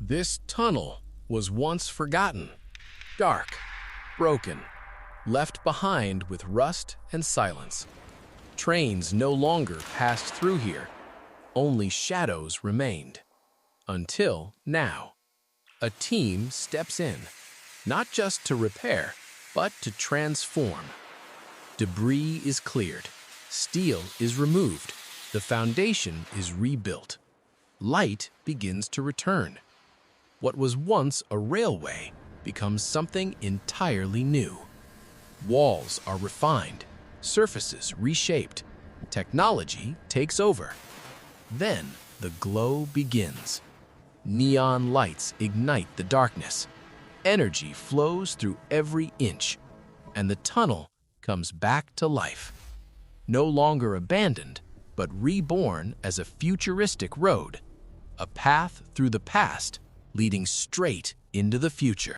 This tunnel was once forgotten, dark, broken, left behind with rust and silence. Trains no longer passed through here, only shadows remained. Until now, a team steps in, not just to repair, but to transform. Debris is cleared, steel is removed, the foundation is rebuilt. Light begins to return. What was once a railway becomes something entirely new. Walls are refined, surfaces reshaped, technology takes over. Then the glow begins. Neon lights ignite the darkness. Energy flows through every inch, and the tunnel comes back to life. No longer abandoned, but reborn as a futuristic road, a path through the past leading straight into the future.